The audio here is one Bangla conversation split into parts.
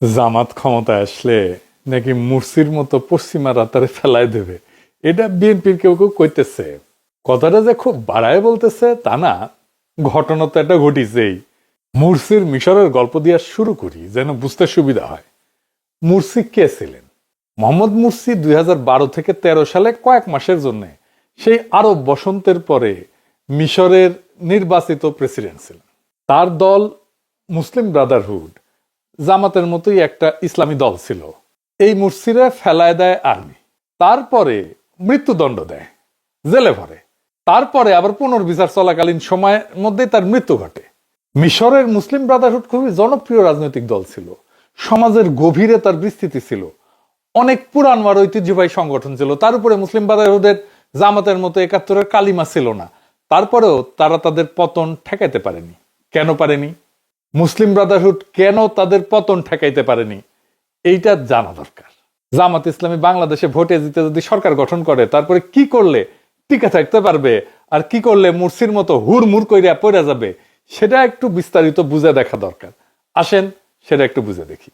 জামাত ক্ষমতায় আসলে নাকি মুরসির মতো পশ্চিমারা তারে ফেলায় দেবে, এটা বিএনপির কেউ কেউ কইতেছে। কথাটা যে খুব বাড়ায় বলতেছে তা না, ঘটনা তো এটা ঘটিছেই। মুরসির মিশরের গল্প দিয়ে শুরু করি যেন বুঝতে সুবিধা হয়। মুরসি কে ছিলেন? মোহাম্মদ মুরসি 2012 থেকে 13 সালে কয়েক মাসের জন্য সেই আরব বসন্তের পরে মিশরের নির্বাচিত প্রেসিডেন্ট ছিলেন। তার দল মুসলিম ব্রাদারহুড, জামাতের মতোই একটা ইসলামী দল ছিল। এই মুরসিরা ফেলায় দেয় আর্মি, তারপরে মৃত্যুদণ্ড দেয়, জেলে ভরে, তারপরে আবার পুনর্বিচার চলাকালীন সময়ের মধ্যে তার মৃত্যু ঘটে। মিশরের মুসলিম ব্রাদারহুড খুবই জনপ্রিয় রাজনৈতিক দল ছিল, সমাজের গভীরে তার বিস্তৃতি ছিল, অনেক পুরানমার ঐতিহ্যবাহী সংগঠন ছিল। তার উপরে মুসলিম ব্রাদারহুডের জামাতের মতো 71-এর কালিমা ছিল না। তারপরেও তারা তাদের পতন ঠেকাইতে পারেনি। কেন পারেনি? মুসলিম ব্রাদারহুড কেন তাদের পতন ঠেকাইতে পারেনি, এইটা জানা দরকার। জামাত ইসলামী বাংলাদেশে ভোটে জিতে যদি সরকার গঠন করে, তারপরে কি করলে টিকে থাকতে পারবে আর কি করলে মুরসির মতো হুড়মুড় কইরা পড়ে যাবে, সেটা একটু বিস্তারিত বুঝে দেখা দরকার। আসেন সেটা একটু বুঝে দেখি।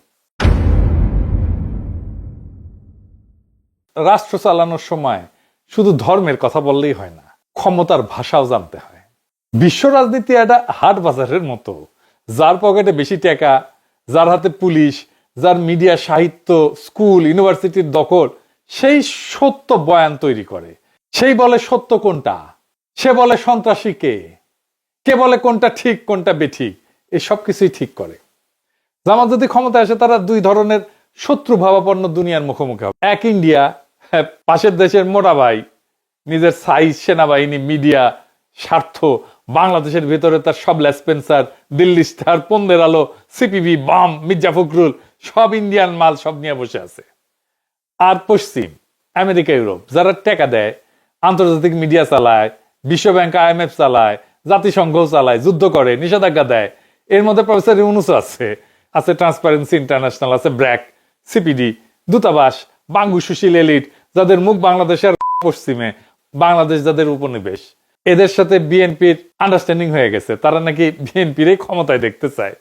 রাষ্ট্র চালানোর সময় শুধু ধর্মের কথা বললেই হয় না, ক্ষমতার ভাষাও জানতে হয়। বিশ্ব রাজনীতি একটা হাট বাজারের মতো। যার পকেটে বেশি টাকা, যার হাতে পুলিশ, যার মিডিয়া, সাহিত্য, স্কুল, ইউনিভার্সিটির দখল, সেই সত্য বয়ান তৈরি করে। সেই বলে সত্য কোনটা, সে বলে সন্ত্রাসী কে, কে বলে কোনটা ঠিক কোনটা বেঠিক, এই সব কিছুই ঠিক করে। জামাত যদি ক্ষমতায় আসে, তারা দুই ধরনের শত্রু ভাবাপন্ন দুনিয়ার মুখোমুখি হবে। এক ইন্ডিয়া, পাশের দেশের মোটা ভাই, নিজের সাইজ, সেনাবাহিনী, মিডিয়া, স্বার্থ, বাংলাদেশের ভেতরে তার সব লেসপেন্সার, দিল্লি স্টার, পন্দের আলো, সিপিবি, বাম, মির্জা ফখরুল, সব ইন্ডিয়ান মাল, সব নিয়ে বসে আছে। আর পশ্চিম, আমেরিকা, ইউরোপ, যারা টাকা দেয়, আন্তর্জাতিক মিডিয়া চালায়, বিশ্বব্যাংক, IMF চালায়, জাতিসংঘ চালায়, যুদ্ধ করে, নিষেধাজ্ঞা দেয়। এর মধ্যে প্রফেসর ইউনূস আছে, আছে ট্রান্সপারেন্সি ইন্টারন্যাশনাল, আছে ব্র্যাক, সিপিডি, দূতাবাস, বাঙ্গু, সুশীল, এলিট, যাদের মুখ বাংলাদেশের পশ্চিমে, বাংলাদেশ যাদের উপনিবেশ। এদের সাথে বিএনপির আন্ডারস্ট্যান্ডিং হয়ে গেছে, তারা নাকি বিএনপির ক্ষমতায় দেখতে চায়।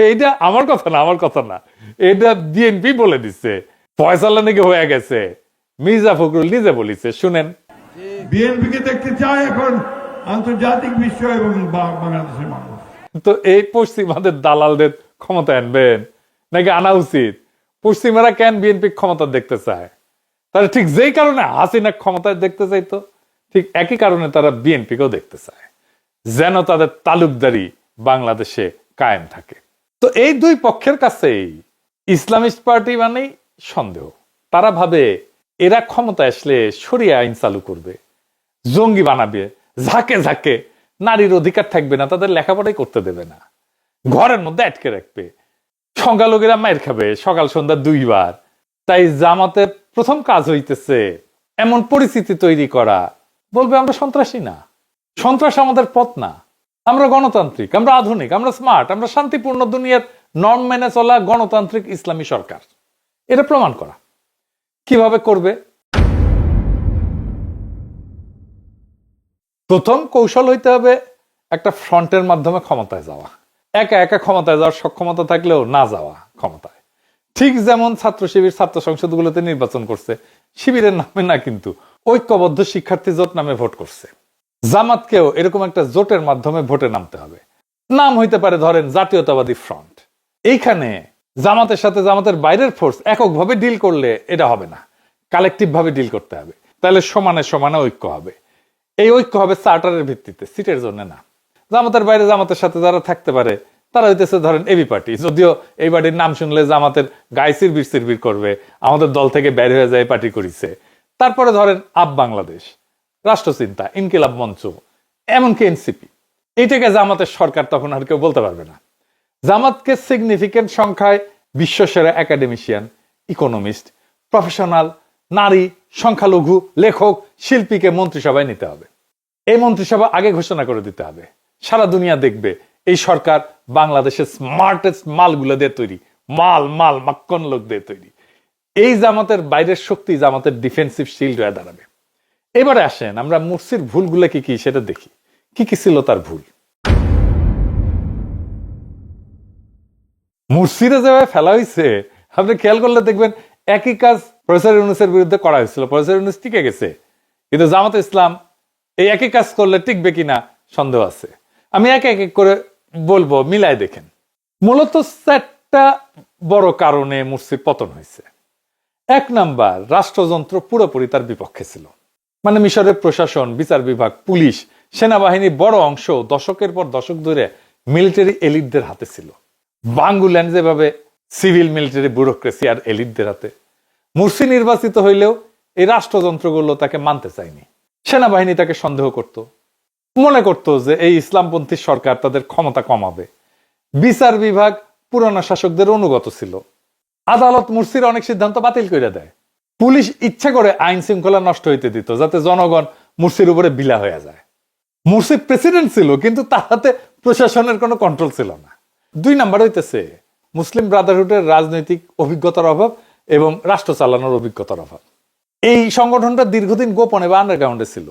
এইটা আমার কথা না, আমার কথা না, এটা বিএনপি বলে দিচ্ছে। ফয়সালা নাকি হয়ে গেছে, মির্জা ফখরুল নিজে বলিছে, শুনেন। বিএনপিকে দেখতে চায় এখন আন্তর্জাতিক বিশ্ব এবং বাংলাদেশের মানুষ। তো এই পশ্চিমাদের দালালদের ক্ষমতা আনবেন নাকি আনা উচিত? পশ্চিমারা কেন বিএনপি ক্ষমতা দেখতে চায়? তারা ঠিক যেই কারণে হাসিনা ক্ষমতায় দেখতে চাইতো, ঠিক একই কারণে তারা বিএনপিকেও দেখতে চায়, যেন তাদের তালুকদারি বাংলাদেশে কায়েম থাকে। তো এই দুই পক্ষের কাছেই ইসলামিস্ট পার্টি মানেই সন্দেহ। তারা ভাবে এরা ক্ষমতায় আসলে শরিয়া আইন চালু করবে, জঙ্গি বানাবে, ঝাঁকে ঝাঁকে নারীর অধিকার থাকবে না, তাদের লেখাপড়াই করতে দেবে না, ঘরের মধ্যে আটকে রাখবে, সংখ্যালঘুরা মায়ের খাবে সকাল সন্ধ্যা 2 বার। তাই জামাতের প্রথম কাজ হইতেছে এমন পরিস্থিতি তৈরি করা, বলবে আমরা সন্ত্রাসী না, সন্ত্রাস আমাদের পথ না, আমরা গণতান্ত্রিক, আমরা আধুনিক, আমরা স্মার্ট, আমরা শান্তিপূর্ণ দুনিয়ার নর্ম মেনে চলা গণতান্ত্রিক ইসলামী সরকার। এটা প্রমাণ করা। কিভাবে করবে? প্রথম কৌশল হইতে হবে একটা ফ্রন্টের মাধ্যমে ক্ষমতায় যাওয়া। একা একা ক্ষমতায় যাওয়ার সক্ষমতা থাকলেও না যাওয়া ক্ষমতায়। ঠিক যেমন ছাত্র শিবির ছাত্র সংসদগুলোতে নির্বাচন করছে, শিবিরের নামে না, কিন্তু ঐক্যবদ্ধ শিক্ষার্থী জোট নামে ভোট করছে। জামাতকেও এরকম একটা জোটের মাধ্যমে ভোটে নামতে হবে। নাম হইতে পারে ধরেন জাতীয়তাবাদী ফ্রন্ট। এইখানে জামাতের সাথে জামাতের বাইরের ফোর্স এককভাবে ডিল করলে এটা হবে না, কালেকটিভ ভাবে ডিল করতে হবে। তাহলে সমানে সমানে ঐক্য হবে। এই ঐক্য হবে চার্টারের ভিত্তিতে, সিটের জন্য না। জামাতের বাইরে জামাতের সাথে যারা থাকতে পারে তারা হইতেছে ধরেন এবি পার্টি, যদিও এই পার্টির নাম শুনলে জামাতের গায়ে চিরবির চিরবির করবে, আমাদের দল থেকে বের হয়ে যায় পার্টি করেছে। তারপরে ধরেন আপ বাংলাদেশ, রাষ্ট্রচিন্তা, ইনকিলাব মঞ্চ, এমনকি এনসিপি। এইটাকে জামাতের সরকার তখন আর কেউ বলতে পারবে না। জামাতকে সিগনিফিকেন্ট সংখ্যায় বিশ্বসেরা একাডেমিশিয়ান, ইকোনমিস্ট, প্রফেশনাল, নারী, সংখ্যালঘু, লেখক, শিল্পীকে মন্ত্রিসভায় নিতে হবে। এই মন্ত্রিসভা আগে ঘোষণা করে দিতে হবে, সারা দুনিয়া দেখবে এই সরকার বাংলাদেশের স্মার্টেস্ট মালগুলো দিয়ে তৈরি, মাল মাল মাক্কন লোক দিয়ে তৈরি। এই জামাতের বাইরের শক্তি জামাতের ডিফেন্সিভ শিল্ড হয়ে দাঁড়াবে। এবারে আসেন আমরা মুরসির ভুলগুলো কি কি সেটা দেখি। কি কি ছিল তার ভুল? মুরসিরে যেভাবে ফেলা হয়েছে, আপনি খেয়াল করলে দেখবেন একই কাজ প্রফেসর ইউনূসের বিরুদ্ধে করা হয়েছিল। প্রফেসর ইউনূস টিকে গেছে, কিন্তু জামাত ইসলাম এই একই কাজ করলে টিকবে কিনা সন্দেহ আছে। আমি এক এক করে বলবো, মিলাই দেখেন। মূলত 4টা বড় কারণে মুরসির পতন হয়েছে। 1 নাম্বার, রাষ্ট্রযন্ত্র পুরোপুরি তার বিপক্ষে ছিল। মানে মিশরের প্রশাসন, বিচার বিভাগ, পুলিশ, সেনাবাহিনীর বড় অংশ দশকের পর দশক ধরে মিলিটারি এলিটদের হাতে ছিল। বাঙ্গুল্যান্ড যেভাবে সিভিল মিলিটারি ব্যুরোক্রেসি আর এলিটদের হাতে। মুরসি নির্বাচিত হইলেও এই রাষ্ট্রযন্ত্রগুলো তাকে মানতে চায়নি। সেনাবাহিনী তাকে সন্দেহ করত, মনে করত যে এই ইসলামপন্থী সরকার তাদের ক্ষমতা কমাবে। বিচার বিভাগ পুরানো শাসকদের অনুগত ছিল। আদালত মুরসির অনেক সিদ্ধান্ত বাতিল করে দেয়। পুলিশ ইচ্ছা করে আইন শৃঙ্খলা নষ্ট হইতে দিত, যাতে জনগণ মুরসির উপরে বিলা হয়ে যায়। মুরসি প্রেসিডেন্ট ছিল, কিন্তু তার হাতে প্রশাসনের কোনো কন্ট্রোল ছিল না। 2 নাম্বার হইতেছে মুসলিম ব্রাদারহুডের রাজনৈতিক অভিজ্ঞতার অভাব এবং রাষ্ট্র চালানোর অভিজ্ঞতার অভাব। এই সংগঠনটা দীর্ঘদিন গোপনে বা আন্ডারগ্রাউন্ডে ছিল।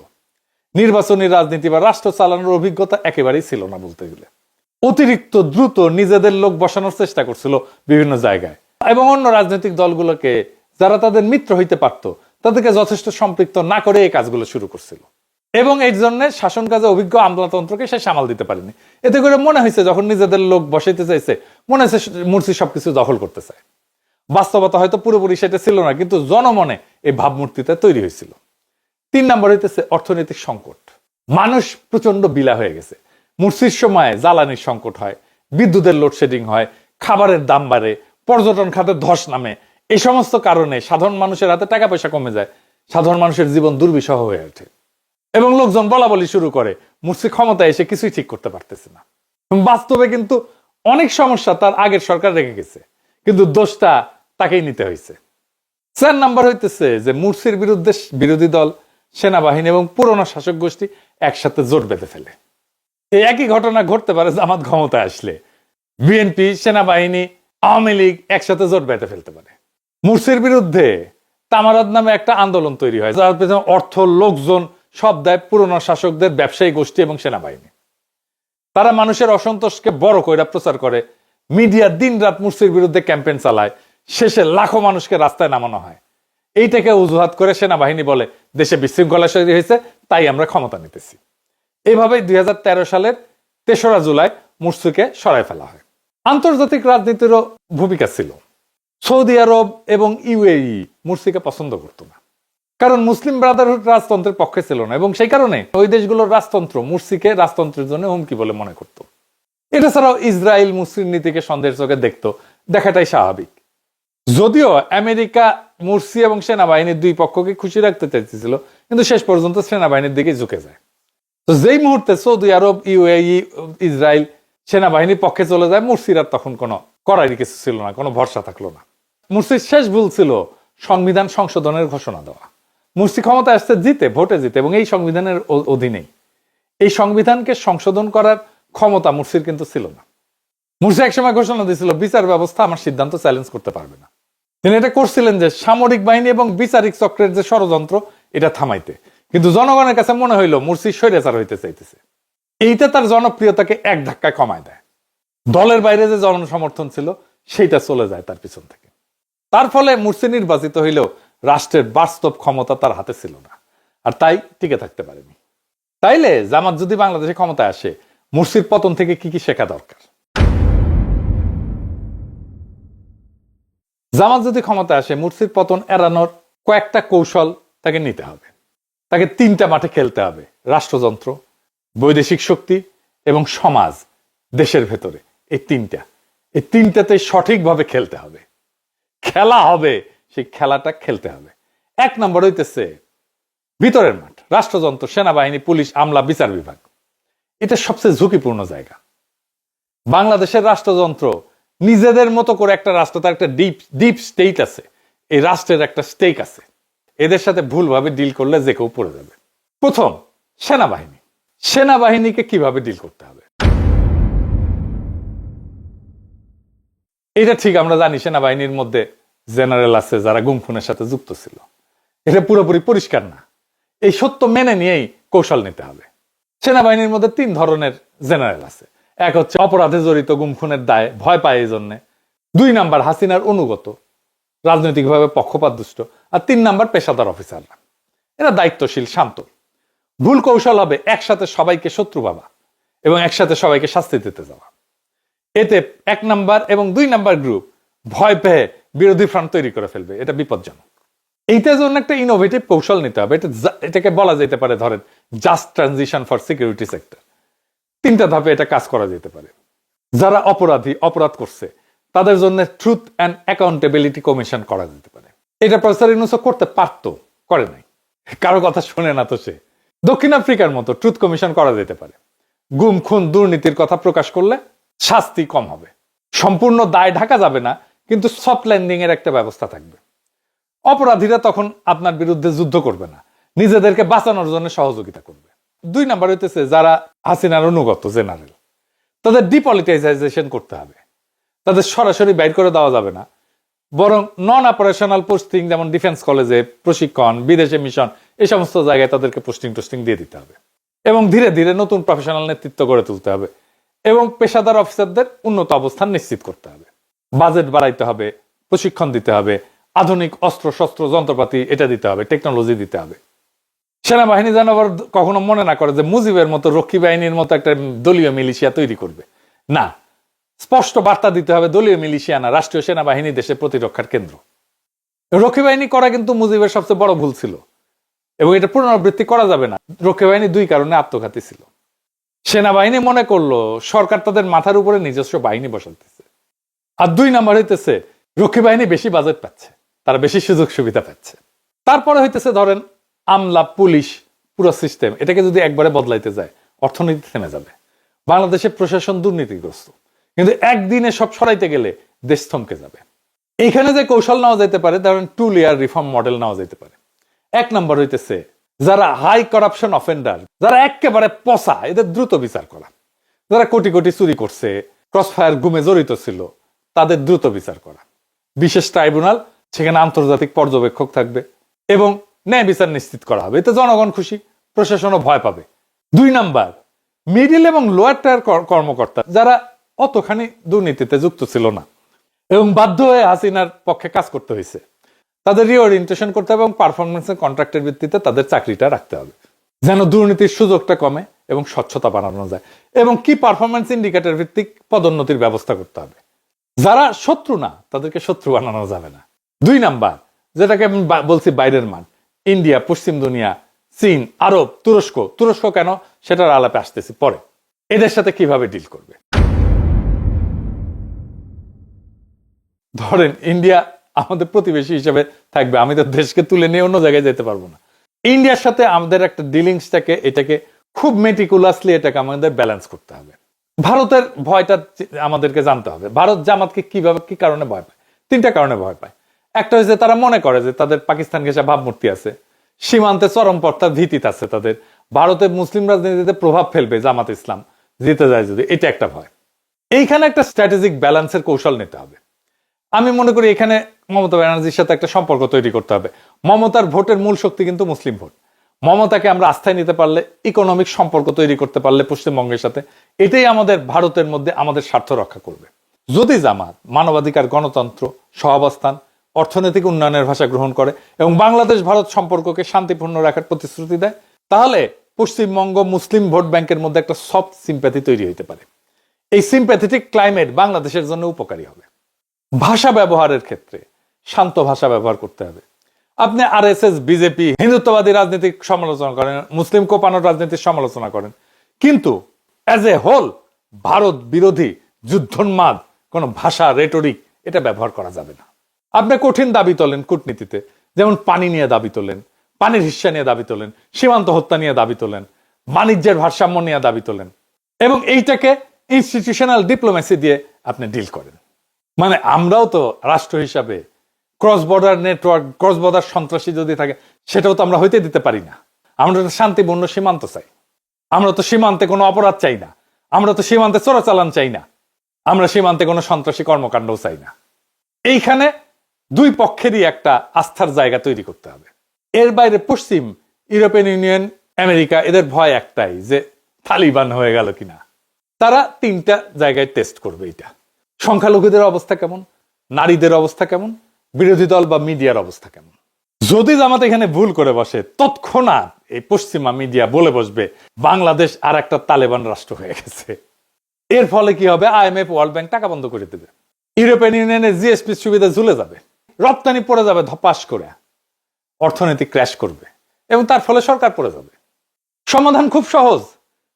নির্বাচনী রাজনীতি বা রাষ্ট্র চালানোর অভিজ্ঞতা একেবারেই ছিল না বলতে গেলে। অতিরিক্ত দ্রুত নিজেদের লোক বসানোর চেষ্টা করছিল বিভিন্ন জায়গায়, এবং অন্য রাজনৈতিক দলগুলোকে, যারা তাদের মিত্র হইতে পারত, তাদেরকে যথেষ্ট সম্পৃক্ত না করে এই কাজগুলো শুরু করছিল। এবং এই জন্য শাসন কাজে অভিজ্ঞ আমলাতন্ত্রকে সে সামাল দিতে পারেনি। এতে করে মনে হয়েছে যখন নিজেদের লোক বসাইতে চাইছে, মনে হয়েছে মুরসি সবকিছু দখল করতে চায়। বাস্তবতা হয়তো পুরোপুরি সেটা ছিল না, কিন্তু জনমনে এই ভাবমূর্তিটা তৈরি হয়েছিল। 3 নাম্বার হইতেছে অর্থনৈতিক সংকট। মানুষ প্রচন্ড বিলা হয়ে গেছে। মুরসির সময় জ্বালানির সংকট হয়, বিদ্যুতের লোডশেডিং হয়, খাবারের দাম বাড়ে, পর্যটন খাতে ধস নামে। এই সমস্ত কারণে সাধারণ মানুষের হাতে টাকা পয়সা কমে যায়, সাধারণ মানুষের জীবন দুর্বিষহ হয়ে ওঠে, এবং লোকজন বলা বলি শুরু করে মুরসি ক্ষমতায় এসে কিছুই ঠিক করতে পারতেছে না। বাস্তবে কিন্তু অনেক সমস্যা তার আগের সরকার রেখে গেছে, কিন্তু দোষটা তাকেই নিতে হয়েছে। 4 নাম্বার হইতেছে যে মুরসির বিরুদ্ধে বিরোধী দল, সেনাবাহিনী এবং পুরনো শাসক গোষ্ঠী একসাথে জোট বেঁধে ফেলে। এই একই ঘটনা ঘটতে পারে জামাত ক্ষমতায় আসলে। বিএনপি, সেনাবাহিনী, আওয়ামী লীগ একসাথে জোট বেঁধে ফেলতে পারে। মুরসির বিরুদ্ধে তামারাদ নামে একটা আন্দোলন তৈরি হয়, যার পেছনে অর্থ, লোকজন সব দেয় পুরনো শাসকদের ব্যবসায়ী গোষ্ঠী এবং সেনাবাহিনী। তারা মানুষের অসন্তোষকে বড় করে প্রচার করে, মিডিয়া দিন রাত মুরসির বিরুদ্ধে ক্যাম্পেইন চালায়। শেষে লাখো মানুষকে রাস্তায় নামানো হয়। এইটাকে অজুহাত করে সেনাবাহিনী বলে দেশে বিশৃঙ্খলা তৈরি হয়েছে, তাই আমরা ক্ষমতা নিতেছি। এইভাবেই 2013 সালের 3রা জুলাই মুরসিকে সরায় ফেলা হয়। আন্তর্জাতিক রাজনীতিরও ভূমিকা ছিল। সৌদি আরব এবং ইউএই মুরসিকে পছন্দ করত না, কারণ মুসলিম ব্রাদারহুড রাজতন্ত্রের পক্ষে ছিল না, এবং সেই কারণে ওই দেশগুলোর রাজতন্ত্র মুরসিকে রাজতন্ত্রের জন্য হুমকি বলে মনে করত। এটা ছাড়াও ইসরায়েল মুসলিম নীতিকে সন্দেহের চোখে দেখত, দেখাটাই স্বাভাবিক। যদিও আমেরিকা মুরসি এবং সেনাবাহিনীর 2 পক্ষকে খুশি রাখতে চাইছিল, কিন্তু শেষ পর্যন্ত সেনাবাহিনীর দিকে ঝুঁকে যায়। তো যেই মুহূর্তে সৌদি আরব, ইউএই, ইসরায়েল সেনাবাহিনীর পক্ষে চলে যায়, মুরসির আর তখন কোনো করারই কিছু ছিল না, কোনো ভরসা থাকলো না। মুরসির শেষ ভুল ছিল সংবিধান সংশোধনের ঘোষণা দেওয়া। মুরসি ক্ষমতা আসছে ভোটে জিতে, এবং এই সংবিধানের অধীনেই। এই সংবিধানকে সংশোধন করার ক্ষমতা মুরসির কিন্তু ছিল না। মুরসি একসময় ঘোষণা দিয়েছিল, বিচার ব্যবস্থা আমার সিদ্ধান্ত চ্যালেঞ্জ করতে পারবে না। তিনি এটা করছিলেন যে সামরিক বাহিনী এবং বিচারিক চক্রের যে ষড়যন্ত্র, এটা থামাইতে। কিন্তু জনগণের কাছে মনে হইল মুরসি স্বৈরাচার হইতে চাইতেছে। এইটা তার জনপ্রিয়তাকে এক ধাক্কায় কমায় দেয়। দলের বাইরে যে জনসমর্থন ছিল, সেইটা চলে যায় তার পিছন থেকে। তার ফলে মুরসি নির্বাচিত হইলেও রাষ্ট্রের বাস্তব ক্ষমতা তার হাতে ছিল না, আর তাই টিকে থাকতে পারেনি। তাইলে জামাত যদি বাংলাদেশে ক্ষমতায় আসে, মুরসির পতন থেকে কি কি শেখা দরকার? জামাত যদি ক্ষমতায় আসে, মুরসির পতন এড়ানোর কয়েকটা কৌশল তাকে নিতে হবে। তাকে 3টা মাঠে খেলতে হবে: রাষ্ট্রযন্ত্র, বৈদেশিক শক্তি এবং সমাজ, দেশের ভেতরে। এই 3টাতে সঠিকভাবে খেলতে হবে। খেলা হবে, সেই খেলাটা খেলতে হবে। 1 নম্বর হইতেছে ভিতরের মাঠ, রাষ্ট্রযন্ত্র, সেনাবাহিনী, পুলিশ, আমলা, বিচার বিভাগ। এটা সবচেয়ে ঝুঁকিপূর্ণ জায়গা। বাংলাদেশের রাষ্ট্রযন্ত্র নিজেদের মতো করে একটা রাষ্ট্র, তার একটা ডিপ স্টেট আছে। এই রাষ্ট্রের একটা স্টেক আছে। এদের সাথে ভুলভাবে ডিল করলে যে কেউ পড়ে যাবে। প্রথম, সেনাবাহিনী। সেনাবাহিনীকে কিভাবে ডিল করতে হবে এটা ঠিক আমরা জানি। সেনাবাহিনীর মধ্যে জেনারেল আছে যারা গুম খুনের সাথে যুক্ত ছিল। এটা পুরোপুরি পরিষ্কার না। এই সত্য মেনে নিয়েই কৌশল নিতে হবে। সেনাবাহিনীর মধ্যে 3 ধরনের জেনারেল আছে। এক হচ্ছে অপরাধে জড়িত, গুম খুনের দায়ে ভয় পায়, এই জন্যে 2 নাম্বার হাসিনার অনুগত, রাজনৈতিকভাবে পক্ষপাতদুষ্ট। আর 3 নাম্বার পেশাদার অফিসাররা, এরা দায়িত্বশীল, শান্ত। ভুল কৌশল হবে একসাথে সবাইকে শত্রু ভাবা এবং একসাথে সবাইকে শাস্তি দিতে যাওয়া। এতে 1 নাম্বার এবং 2 নাম্বার গ্রুপ ভয় পেয়ে বিরোধী ফ্রন্ট তৈরি করে ফেলবে, এটা বিপজ্জনক। এইটার জন্য একটা ইনোভেটিভ কৌশল নিতে হবে। এটাকে বলা যেতে পারে ধরেন just transition for security sector. 3টা ধাপে এটা কাজ করা যেতে পারে। যারা অপরাধ করছে তাদের জন্য ট্রুথ অ্যান্ড অ্যাকাউন্টেবিলিটি কমিশন করা যেতে পারে। এটা প্রফেসর ইউনূস করতে পারতো, করে নাই, কারো কথা শুনে না তো সে। দক্ষিণ আফ্রিকার মতো ট্রুথ কমিশন করা যেতে পারে। গুম খুন দুর্নীতির কথা প্রকাশ করলে শাস্তি কম হবে, সম্পূর্ণ দায় ঢাকা যাবে না, কিন্তু সফট ল্যান্ডিং এর একটা ব্যবস্থা থাকবে। অপরাধীরা তখন আপনার বিরুদ্ধে যুদ্ধ করবে না, নিজেদেরকে বাঁচানোর জন্য সহযোগিতা করবে। 2 নাম্বার হইতেছে যারা হাসিনার অনুগত জেনারেল, তাদের ডিপলিটিসাইজেশন করতে হবে। তাদের সরাসরি বাইর করে দেওয়া যাবে না, বরং নন অপারেশনাল পোস্টিং, যেমন ডিফেন্স কলেজে প্রশিক্ষণ, বিদেশে মিশন, এই সমস্ত জায়গায় তাদেরকে পোস্টিং দিয়ে দিতে হবে। এবং ধীরে ধীরে নতুন প্রফেশনাল নেতৃত্ব গড়ে তুলতে হবে এবং পেশাদার অফিসারদের উন্নত অবস্থান নিশ্চিত করতে হবে। বাজেট বাড়াইতে হবে, প্রশিক্ষণ দিতে হবে, আধুনিক অস্ত্র শস্ত্র যন্ত্রপাতি এটা দিতে হবে, টেকনোলজি দিতে হবে। সেনাবাহিনী যেন আবার কখনো মনে না করে যে মুজিবের মতো রক্ষী বাহিনীর মতো একটা দলীয় মিলিশিয়া তৈরি করবে। না, স্পষ্ট বার্তা দিতে হবে দলীয় মিলিশিয়া না, রাষ্ট্রীয় সেনাবাহিনী দেশের প্রতিরক্ষার কেন্দ্র। রক্ষী বাহিনী করা কিন্তু মুজিবের সবচেয়ে বড় ভুল ছিল এবং এটা পুনরাবৃত্তি করা যাবে না। রক্ষী বাহিনী 2 কারণে আত্মঘাতী ছিল। সেনাবাহিনী মনে করলো সরকার তাদের মাথার উপরে নিজস্ব বাহিনী বসাতেছে। আর 2 নাম্বার হইতেছে রক্ষী বাহিনী বেশি বাজেট পাচ্ছে, তারা বেশি সুযোগ সুবিধা পাচ্ছে। তারপরে হইতেছে ধরেন আমলা, পুলিশ, পুরো সিস্টেম, এটাকে যদি একবারে বদলাইতে যায় অর্থনীতি থেমে যাবে। বাংলাদেশের প্রশাসন দুর্নীতিগ্রস্ত, কিন্তু একদিনে সব সরাইতে গেলে দেশ থমকে যাবে। এইখানে যে কৌশল নেওয়া যেতে পারে, ধরেন 2 লেয়ার রিফর্ম মডেল নেওয়া যেতে পারে। 1 নম্বর হইতেছে যারা হাই করাপশন অফেন্ডার, যারা একেবারে পচা, এদের দ্রুত বিচার করা। যারা কোটি কোটি চুরি করছে, ক্রসফায়ার গুমে জড়িত ছিল, তাদের দ্রুত বিচার করা। বিশেষ ট্রাইব্যুনাল, সেখানে আন্তর্জাতিক পর্যবেক্ষক থাকবে এবং ন্যায় বিচার নিশ্চিত করা হবে। এতে জনগণ খুশি, প্রশাসনও ভয় পাবে। 2 নাম্বার মিডিল এবং লোয়ার টায়ার কর্মকর্তা, যারা অতখানি দুর্নীতিতে যুক্ত ছিল না এবং বাধ্য হয়ে হাসিনার পক্ষে কাজ করতে হয়েছে, তাদের রিওরিয়েন্টেশন করতে হবে এবং পারফরমেন্সের কন্ট্রাক্টের ভিত্তিতে তাদের চাকরিটা রাখতে হবে, যেন দুর্নীতির সুযোগটা কমে এবং স্বচ্ছতা বাড়ানো যায়। এবং কি পারফরমেন্স ইন্ডিকেটর ভিত্তিক পদোন্নতির ব্যবস্থা করতে হবে। যারা শত্রু না তাদেরকে শত্রু বানানো যাবে না। 2 নাম্বার, যেটাকে আমি বলছি বাইরের মান, ইন্ডিয়া, পশ্চিম দুনিয়া, চীন, আরব, তুরস্ক কেন সেটার আলাপে আসতেছি পরে। এদের সাথে কিভাবে ডিল করবে? ধরেন ইন্ডিয়া আমাদের প্রতিবেশী হিসেবে থাকবে, আমি তো দেশকে তুলে নিয়ে অন্য জায়গায় যেতে পারবো না। ইন্ডিয়ার সাথে আমাদের একটা ডিলিংসটাকে, এটাকে খুব মেটিকুলাসলি এটাকে আমাদের ব্যালেন্স করতে হবে। ভারতের ভয়টা আমাদেরকে জানতে হবে। ভারত জামাতকে কিভাবে, কি কারণে ভয় পায়? 3টা কারণে ভয় পায়। একটা হচ্ছে তারা মনে করে যে তাদের পাকিস্তান ঘেঁষা ভাবমূর্তি আছে, সীমান্তে চরমপন্থার ভীতিতে আছে তাদের, ভারতের মুসলিম রাজনীতিতে প্রভাব ফেলবে জামাত ইসলাম জিতে যায় যদি, এটা একটা ভয়। এইখানে একটা স্ট্র্যাটেজিক ব্যালেন্সের কৌশল নিতে হবে। আমি মনে করি এখানে মমতা ব্যানার্জির সাথে একটা সম্পর্ক তৈরি করতে হবে। মমতার ভোটের মূল শক্তি কিন্তু মুসলিম ভোট। মমতাকে আমরা আস্থায় নিতে পারলে, ইকোনমিক সম্পর্ক তৈরি করতে পারলে পশ্চিমবঙ্গের সাথে, এটাই আমাদের ভারতের মধ্যে আমাদের স্বার্থ রক্ষা করবে। যদি জামাত মানবাধিকার, গণতন্ত্র, সহাবস্থান, অর্থনৈতিক উন্নয়নের ভাষা গ্রহণ করে এবং বাংলাদেশ ভারত সম্পর্ককে শান্তিপূর্ণ রাখার প্রতিশ্রুতি দেয়, তাহলে পশ্চিমবঙ্গ মুসলিম ভোট ব্যাংকের মধ্যে একটা সফট সিম্প্যাথি তৈরি হতে পারে। এই সিম্প্যাথেটিক ক্লাইমেট বাংলাদেশের জন্য উপকারী হবে। ভাষা ব্যবহারের ক্ষেত্রে শান্ত ভাষা ব্যবহার করতে হবে। আপনি আরএসএস, বিজেপি, হিন্দুত্ববাদী রাজনীতির সমালোচনা করেন, মুসলিম কোপানোর রাজনীতির সমালোচনা করেন, কিন্তু অ্যাজ এ হোল ভারত বিরোধী যুদ্ধোন্মাদ কোন ভাষা, রেটরিক এটা ব্যবহার করা যাবে না। আপনি কঠিন দাবি তোলেন কূটনীতিতে, যেমন পানি নিয়ে দাবি তোলেন, পানির হিস্সা নিয়ে দাবি তোলেন, সীমান্ত হত্যা নিয়ে দাবি তোলেন, বাণিজ্যের ভারসাম্য নিয়ে দাবি তোলেন এবং এইটাকে ইনস্টিটিউশনাল ডিপ্লোমেসি দিয়ে আপনি ডিল করেন। মানে আমরাও তো রাষ্ট্র হিসাবে cross border network, cross border সন্ত্রাসী যদি থাকে সেটাও তো আমরা হইতে দিতে পারি না। আমরা তো শান্তিপূর্ণ সীমান্ত চাই, আমরা তো সীমান্তে কোনো অপরাধ চাই না, আমরা তো সীমান্তে চোরাচালান চাই না, আমরা সীমান্তে কোনো সন্ত্রাসী কর্মকাণ্ডও চাই না। এইখানে 2 পক্ষেরই একটা আস্থার জায়গা তৈরি করতে হবে। এর বাইরে পশ্চিম, ইউরোপিয়ান ইউনিয়ন, আমেরিকা, এদের ভয় একটাই যে তালিবান হয়ে গেল কিনা। তারা 3টা জায়গায় টেস্ট করবে। এটা সংখ্যালঘুদের অবস্থা কেমন, নারীদের অবস্থা কেমন, বিরোধী দল বা মিডিয়ার অবস্থা কেমন। যদি জামাত এখানে ভুল করে বসে, তৎক্ষণাৎ এই পশ্চিমা মিডিয়া বলে বসবে বাংলাদেশ আর একটা তালেবান রাষ্ট্র হয়ে গেছে। এর ফলে কি হবে, IMF ওয়ার্ল্ড ব্যাংক টাকা বন্ধ করে দেবে, ইউরোপিয়ান ইউনিয়নের জিএসপি সুবিধা ঝুলে যাবে, রপ্তানি পড়ে যাবে ধপাস করে, অর্থনীতি ক্র্যাশ করবে এবং তার ফলে সরকার পড়ে যাবে। সমাধান খুব সহজ,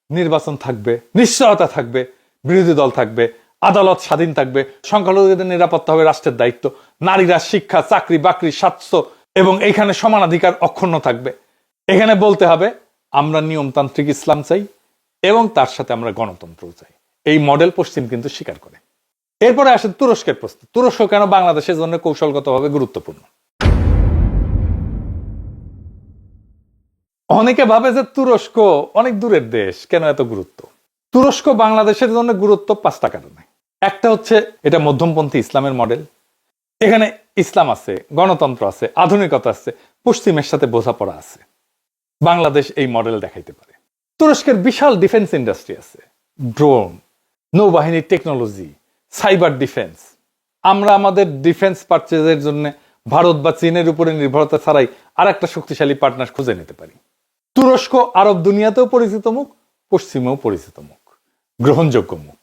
নির্বাচন থাকবে, নিশ্চয়তা থাকবে, বিরোধী দল থাকবে, আদালত স্বাধীন থাকবে, সংখ্যালঘুদের নিরাপত্তা হবে রাষ্ট্রের দায়িত্ব, নারীরা শিক্ষা, চাকরি বাকরি, স্বাস্থ্য এবং এখানে সমানাধিকার অক্ষুণ্ণ থাকবে। এখানে বলতে হবে আমরা নিয়মতান্ত্রিক ইসলাম চাই এবং তার সাথে আমরা গণতন্ত্রও চাই। এই মডেল পশ্চিম কিন্তু স্বীকার করে। এরপরে আসে তুরস্কের প্রশ্ন। তুরস্ক কেন বাংলাদেশের জন্য কৌশলগতভাবে গুরুত্বপূর্ণ? অনেকে ভাবে যে তুরস্ক অনেক দূরের দেশ, কেন এত গুরুত্ব? তুরস্ক বাংলাদেশের জন্য গুরুত্ব 5টা কারণে। একটা হচ্ছে এটা মধ্যমপন্থী ইসলামের মডেল, এখানে ইসলাম আছে, গণতন্ত্র আছে, আধুনিকতা আছে, পশ্চিমের সাথে বোঝাপড়া আছে। বাংলাদেশ এই মডেল দেখাইতে পারে। তুরস্কের বিশাল ডিফেন্স ইন্ডাস্ট্রি আছে, ড্রোন, নৌবাহিনীর টেকনোলজি, সাইবার ডিফেন্স। আমরা আমাদের ডিফেন্স পারচেজের জন্য ভারত বা চীনের উপরে নির্ভরতা ছাড়াই আর একটা শক্তিশালী পার্টনার খুঁজে নিতে পারি। তুরস্ক আরব দুনিয়াতেও পরিচিত মুখ, পশ্চিমেও পরিচিত মুখ, গ্রহণযোগ্য মুখ।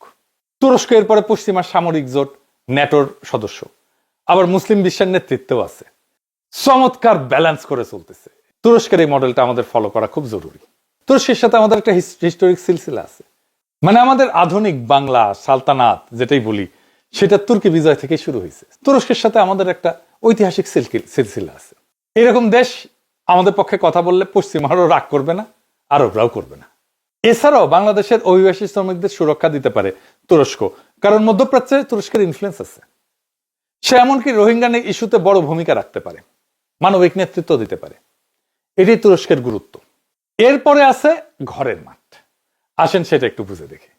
তুরস্ক এরপরে পশ্চিমা সামরিক জোট ন্যাটোর সদস্য, আবার মুসলিম বিশ্বের নেতৃত্বেও আছে। চমৎকার ব্যালেন্স করে চলতেছে। তুরস্কের এই মডেলটা আমাদের ফলো করা খুব জরুরি। তুরস্কের সাথে আমাদের একটা হিস্টোরিক সিলসিলা আছে, মানে আমাদের আধুনিক বাংলা সালতানাত যেটাই বলি সেটা তুর্কি বিজয় থেকে শুরু হয়েছে। তুরস্কের সাথে আমাদের একটা ঐতিহাসিক সিলসিলা আছে। এরকম দেশ আমাদের পক্ষে কথা বললে পশ্চিমারও রাগ করবে না, আরবরাও করবে না। এছাড়াও বাংলাদেশের অভিবাসী শ্রমিকদের সুরক্ষা দিতে পারে তুরস্ক, কারণ মধ্যপ্রাচ্যে তুরস্কের ইনফ্লুয়েন্স আছে। সে এমনকি রোহিঙ্গা ইস্যুতে বড় ভূমিকা রাখতে পারে, মানবিক নেতৃত্ব দিতে পারে। এটি তুরস্কের গুরুত্ব। এরপরে আছে ঘরের মাঠ। আসেন সেটা একটু বুঝে দেখি।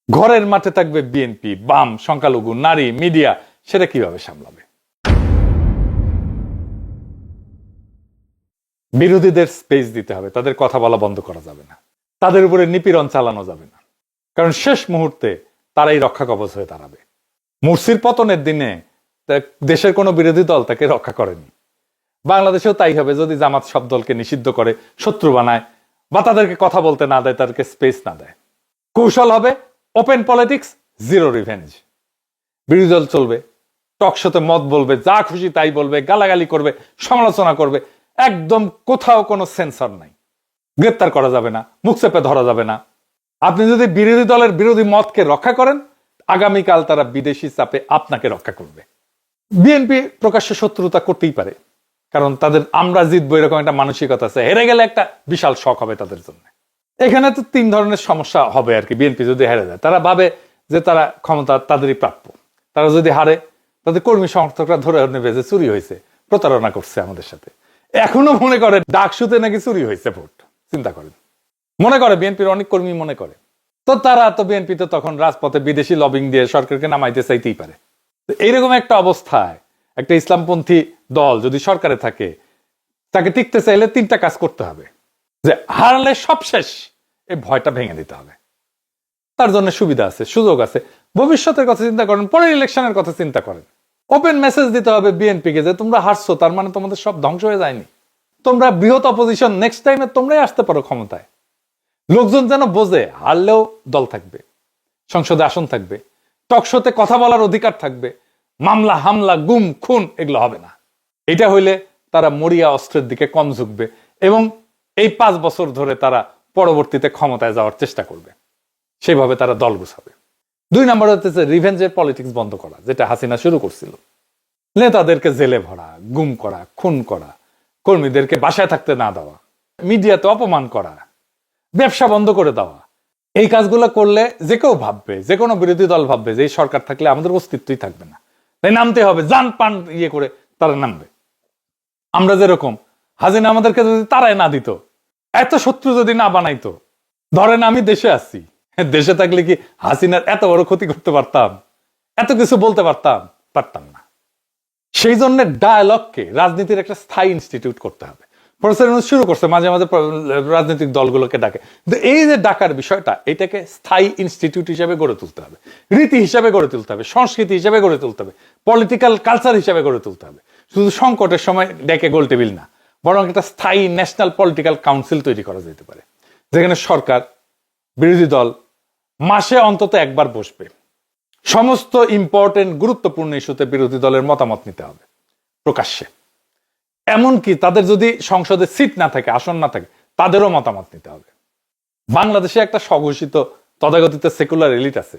ঘরের মাঠে থাকবে বিএনপি, বাম, সংখ্যালঘু, নারী, মিডিয়া। সেটা কিভাবে সামলাবে? বিরোধীদের স্পেস দিতে হবে, তাদের কথা বলা বন্ধ করা যাবে না, তাদের উপরে নিপীড়ন চালানো যাবে না, কারণ শেষ মুহূর্তে তারাই রক্ষা কবচ হয়ে দাঁড়াবে। মুরসির পতনের দিনে দেশের কোনো বিরোধী দল তাকে রক্ষা করেনি। বাংলাদেশেও তাই হবে যদি জামাত সব দলকে নিষিদ্ধ করে, শত্রু বানায়, বা তাদেরকে কথা বলতে না দেয়, তাদেরকে স্পেস না দেয়। কৌশল হবে ওপেন পলিটিক্স, জিরো রিভেঞ্জ। বিরোধী দল চলবে, টক শোতে মত বলবে, যা খুশি তাই বলবে, গালাগালি করবে, সমালোচনা করবে, একদম কোথাও কোনো সেন্সর নাই। গ্রেপ্তার করা যাবে না, মুখ চেপে ধরা যাবে না। আপনি যদি বিরোধী দলের বিরোধী মতকে রক্ষা করেন, আগামীকাল তারা বিদেশি চাপে আপনাকে রক্ষা করবে। বিএনপি প্রকাশ্য শত্রুতা করতেই পারে, কারণ তাদের আমরা জিতবো এরকম একটা মানসিকতা আছে। হেরে গেলে একটা বিশাল শক হবে তাদের জন্য। এখানে তো 3 ধরনের সমস্যা হবে আর কি। বিএনপি যদি হেরে যায়, তারা ভাবে যে তারা ক্ষমতা তাদেরই প্রাপ্য। তারা যদি হারে, তাদের কর্মী সমর্থকরা ধরে নেবে যে চুরি হয়েছে, প্রতারণা করছে আমাদের সাথে। এখনো মনে করে ডাকসুতে নাকি চুরি হয়েছে ভোট। চিন্তা করেন, মনে করে বিএনপির অনেক কর্মী মনে করে। তো তারা তো বিএনপি তো তখন রাজপথে বিদেশি লবিং দিয়ে সরকারকে নামাইতে চাইতেই পারে। এইরকম একটা অবস্থায় একটা ইসলামপন্থী দল যদি সরকারে থাকে, তাকে টিকতে চাইলে 3টা কাজ করতে হবে। যে হারলে সব শেষ, এই ভয়টা ভেঙে দিতে হবে। তার জন্য সুবিধা আছে, সুযোগ আছে। ভবিষ্যতের কথা চিন্তা করেন, পরের ইলেকশনের কথা চিন্তা করেন। ওপেন মেসেজ দিতে হবে বিএনপিকে যে তোমরা হারছো, তার মানে তোমাদের সব ধ্বংস হয়ে যায়নি। তোমরা বৃহৎ অপোজিশন, নেক্সট টাইমে তোমরাই আসতে পারো ক্ষমতায়। লোকজন যেন বোঝে হারলেও দল থাকবে, সংসদে আসন থাকবে, টকশোতে কথা বলার অধিকার থাকবে, মামলা হামলা গুম খুন এগুলো হবে না। এটা হইলে তারা মরিয়া অস্ত্রের দিকে কম ঝুঁকবে এবং এই 5 বছর ধরে তারা পরবর্তীতে ক্ষমতায় যাওয়ার চেষ্টা করবে। সেইভাবে তারা দল গুছাবে। 2 নম্বর হচ্ছে রিভেঞ্জের পলিটিক্স বন্ধ করা, যেটা হাসিনা শুরু করছিল। নেতাদেরকে জেলে ভরা, গুম করা, খুন করা, কর্মীদেরকে বাসায় থাকতে না দেওয়া, মিডিয়াতে অপমান করা, ব্যবসা বন্ধ করে দেওয়া। এই কাজগুলো করলে যে কেউ ভাববে, যে কোনো বিরোধী দল ভাববে যে এই সরকার থাকলে আমাদের অস্তিত্বই থাকবে না, তাই নামতে হবে, জান পান ইয়ে করে তারা নামবে। আমরা যেরকম হাসিনা আমাদেরকে যদি তারাই না দিত, এত শত্রু যদি না বানাইতো, ধরেন আমি দেশে আছি, দেশে থাকলে কি হাসিনার এত বড় ক্ষতি করতে পারতাম? এত কিছু বলতে পারতাম না। সেই জন্য ডায়ালগকে রাজনীতির একটা স্থায়ী ইনস্টিটিউট করতে হবে। প্রফেসর ইউনূস শুরু করছে মাঝে মাঝে রাজনৈতিক দলগুলোকে ডাকে, কিন্তু এই যে ডাকার বিষয়টা, এটাকে স্থায়ী ইনস্টিটিউট হিসেবে গড়ে তুলতে হবে, রীতি হিসেবে গড়ে তুলতে হবে, সংস্কৃতি হিসেবে গড়ে তুলতে হবে, পলিটিক্যাল কালচার হিসেবে গড়ে তুলতে হবে। শুধু সংকটের সময় ডেকে গোল টেবিল না, বরং একটা স্থায়ী ন্যাশনাল পলিটিক্যাল কাউন্সিল তৈরি করা যেতে পারে, যেখানে সরকার, বিরোধী দল মাসে অন্তত একবার বসবে। সমস্ত ইম্পর্টেন্ট গুরুত্বপূর্ণ ইস্যুতে বিরোধী দলের মতামত নিতে হবে প্রকাশ্যে। এমনকি তাদের যদি সংসদে সিট না থাকে, আসন না থাকে, তাদেরও মতামত নিতে হবে। বাংলাদেশে একটা স্বঘোষিত তথাকথিত সেকুলার এলিট আছে,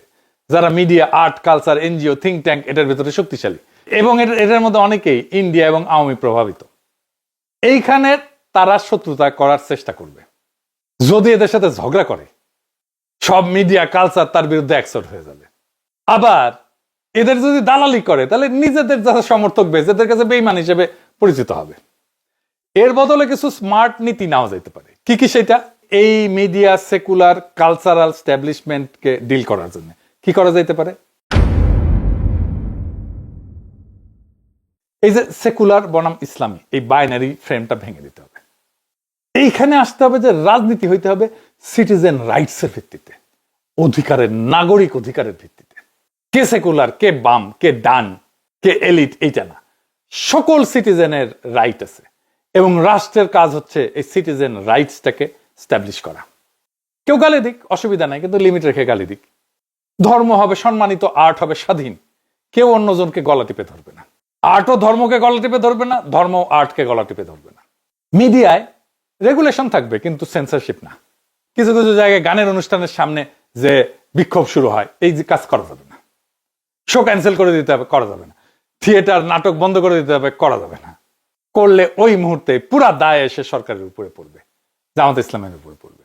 যারা media, art, culture, NGO, think tank এটার ভিতরে শক্তিশালী, এবং এটার মধ্যে অনেকেই ইন্ডিয়া এবং আওয়ামী প্রভাবিত। এইখানে তারা শত্রুতা করার চেষ্টা করবে। যদি এদের সাথে ঝগড়া করে, সব মিডিয়া, কালচার তার বিরুদ্ধে অ্যাকসেপ্ট হয়ে যাবে। আবার এদের যদি দালালি করে, তাহলে নিজেদের যারা সমর্থক বেশ এদের কাছে বেঈমান হিসেবে পরিচিত হবে। এর বদলে কিছু স্মার্ট নীতি নেওয়া যেতে পারে। কি কি সেটা? এই মিডিয়া, সেকুলার, কালচারাল স্ট্যাবলিশমেন্টকে ডিল করার জন্য কি করা যেতে পারে? এই যে সেকুলার বনাম ইসলামী, এই বাইনারি ফ্রেমটা ভেঙে দিতে হবে। এইখানে আসতে হবে যে রাজনীতি হইতে হবে সিটিজেন রাইটস এর ভিত্তিতে, অধিকারের, নাগরিক অধিকারের ভিত্তিতে। কে সেকুলার, কে বাম, কে ডান, কে এলিট, এইটা না, সকল সিটিজেনের রাইট আছে, এবং রাষ্ট্রের কাজ হচ্ছে এই সিটিজেন রাইটসটাকে স্ট্যাবলিশ করা। কেউ গালি দিক, অসুবিধা নাই, কিন্তু লিমিট রেখে গালি দিক। ধর্ম হবে সম্মানিত, আর্ট হবে স্বাধীন, কেউ অন্যজনকে গলা টিপে ধরবে না। আর্টও ধর্মকে গলা টিপে ধরবে না, ধর্ম আর্টকে গলা টিপে ধরবে না। মিডিয়ায় রেগুলেশন থাকবে, কিন্তু সেন্সরশিপ না। কিছু কিছু জায়গায় গানের অনুষ্ঠানের সামনে যে বিক্ষোভ শুরু হয়, এই যে কাজ করা যাবে না। শো ক্যান্সেল করে দিতে হবে, করা যাবে না। থিয়েটার, নাটক বন্ধ করে দিতে হবে, করা যাবে না। করলে ওই মুহূর্তে পুরা দায় এসে সরকারের উপরে পড়বে, জামাত ইসলামের উপরে পড়বে।